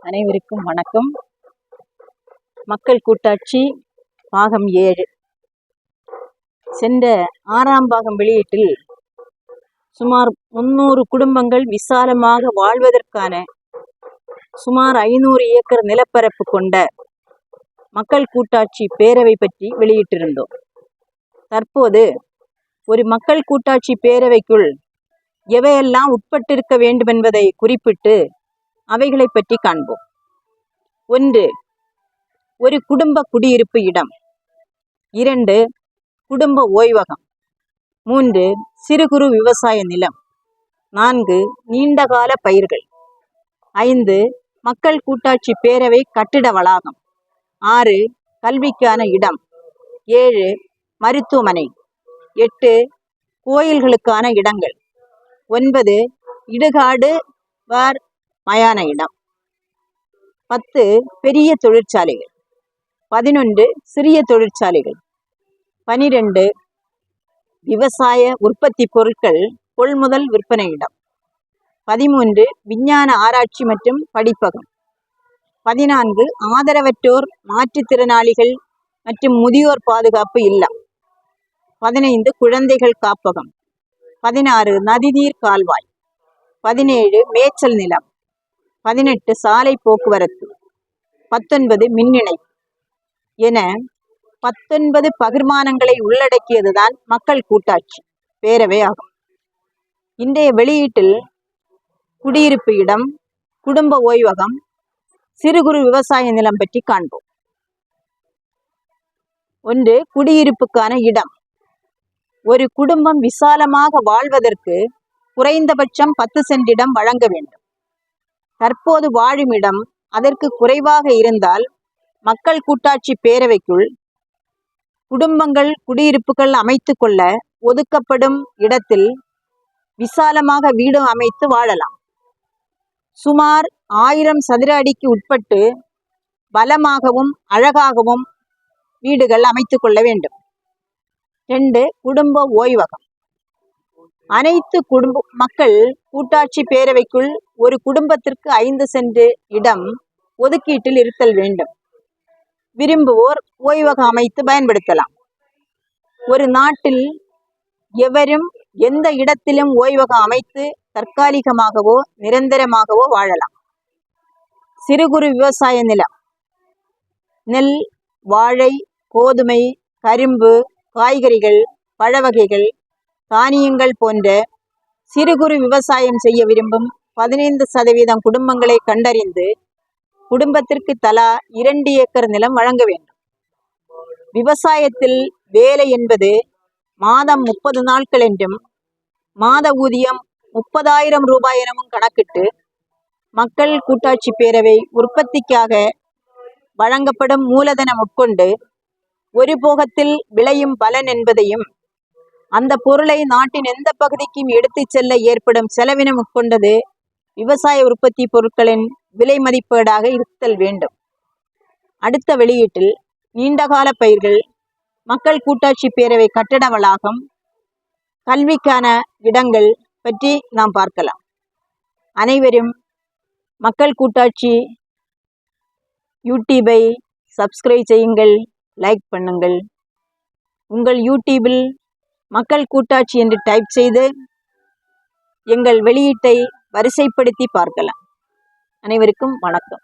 அனைவருக்கும் வணக்கம். மக்கள் கூட்டாட்சி பாகம் 7 சென்ற 6ஆம் பாகம் வெளியீட்டில் சுமார் 300 குடும்பங்கள் விசாலமாக வாழ்வதற்கான சுமார் 500 ஏக்கர் நிலப்பரப்பு கொண்ட மக்கள் கூட்டாட்சி பேரவை பற்றி வெளியிட்டிருந்தோம். தற்போது ஒரு மக்கள் கூட்டாட்சி பேரவைக்குள் எவையெல்லாம் உட்பட்டிருக்க வேண்டுமென்பதை குறிப்பிட்டு அவைகளை பற்றி காண்போம். 1. ஒரு குடும்ப குடியிருப்பு இடம். 2. குடும்ப ஓய்வகம். 3. சிறு குறு விவசாய நிலம். 4. நீண்டகால பயிர்கள். 5. மக்கள் கூட்டாட்சி பேரவை கட்டிட வளாகம். 6. கல்விக்கான இடம். 7. மருத்துவமனை. 8. கோயில்களுக்கான இடங்கள். 9. இடுகாடு வார் மயான இடம். 10. பெரிய தொழிற்சாலைகள். 11. சிறிய தொழிற்சாலைகள். 12. விவசாய உற்பத்தி பொருட்கள் கொள்முதல் விற்பனை இடம். 13. விஞ்ஞான ஆராய்ச்சி மற்றும் படிப்பகம். 14. ஆதரவற்றோர், மாற்றுத்திறனாளிகள் மற்றும் முதியோர் பாதுகாப்பு இல்லம். 15. குழந்தைகள் காப்பகம். 16. நதிநீர் கால்வாய். 17. மேய்ச்சல் நிலம். 18. சாலை போக்குவரத்து. 19. மின் இணைப்பு என 19 பகிர்மானங்களை உள்ளடக்கியதுதான் மக்கள் கூட்டாட்சி பேரவை ஆகும். இன்றைய வெளியீட்டில் குடியிருப்பு இடம், குடும்ப ஓய்வகம், சிறு குறு விவசாய நிலம் பற்றி காண்போம். 1. குடியிருப்புக்கான இடம். ஒரு குடும்பம் விசாலமாக வாழ்வதற்கு குறைந்தபட்சம் 10 சென்ட் இடம் வழங்க வேண்டும். தற்போது வாழும் இடம் அதற்கு குறைவாக இருந்தால் மக்கள் கூட்டாட்சி பேரவைக்குள் குடும்பங்கள் குடியிருப்புகள் அமைத்து கொள்ள ஒதுக்கப்படும் இடத்தில் விசாலமாக வீடு அமைத்து வாழலாம். சுமார் 1000 சதுர அடிக்கு உட்பட்டு பலமாகவும் அழகாகவும் வீடுகள் அமைத்து கொள்ள வேண்டும். 2. குடும்ப ஓய்வகம். அனைத்து மக்கள் கூட்டாட்சி பேரவைக்குள் ஒரு குடும்பத்திற்கு 5 சென்ட் இடம் ஒதுக்கீட்டில் இருத்தல் வேண்டும். விரும்புவோர் ஓய்வகம் அமைத்து பயன்படுத்தலாம். ஒரு நாட்டில் எவரும் எந்த இடத்திலும் ஓய்வகம் அமைத்து தற்காலிகமாகவோ நிரந்தரமாகவோ வாழலாம். சிறு குறு விவசாய நிலம். நெல், வாழை, கோதுமை, கரும்பு, காய்கறிகள், பழ வகைகள், தானியங்கள் போன்ற சிறு குறு விவசாயம் செய்ய விரும்பும் 15% குடும்பங்களை கண்டறிந்து குடும்பத்திற்கு தலா 2 ஏக்கர் நிலம் வழங்க வேண்டும். விவசாயத்தில் வேலை என்பது மாதம் 30 நாட்கள் என்றும் மாத ஊதியம் 30,000 ரூபாய் எனவும் கணக்கிட்டு மக்கள் கூட்டாட்சி பேரவை உற்பத்திக்காக வழங்கப்படும் மூலதனம் உட்கொண்டு ஒரு போகத்தில் விளையும் பலன் என்பதையும் அந்த பொருளை நாட்டின் எந்த பகுதிக்கும் எடுத்து செல்ல ஏற்படும் செலவினம் உட்கொண்டது விவசாய உற்பத்தி பொருட்களின் விலை மதிப்பீடாக இருத்தல் வேண்டும். அடுத்த வெளியீட்டில் நீண்டகால பயிர்கள், மக்கள் கூட்டாட்சி பேரவை கட்டட வளாகம், கல்விக்கான இடங்கள் பற்றி நாம் பார்க்கலாம். அனைவரும் மக்கள் கூட்டாட்சி யூடியூபை சப்ஸ்கிரைப் செய்யுங்கள், லைக் பண்ணுங்கள். உங்கள் யூடியூபில் மக்கள் கூட்டாட்சி என்று டைப் செய்து எங்கள் வெளியீட்டை வரிசைப்படுத்தி பார்க்கலாம். அனைவருக்கும் வணக்கம்.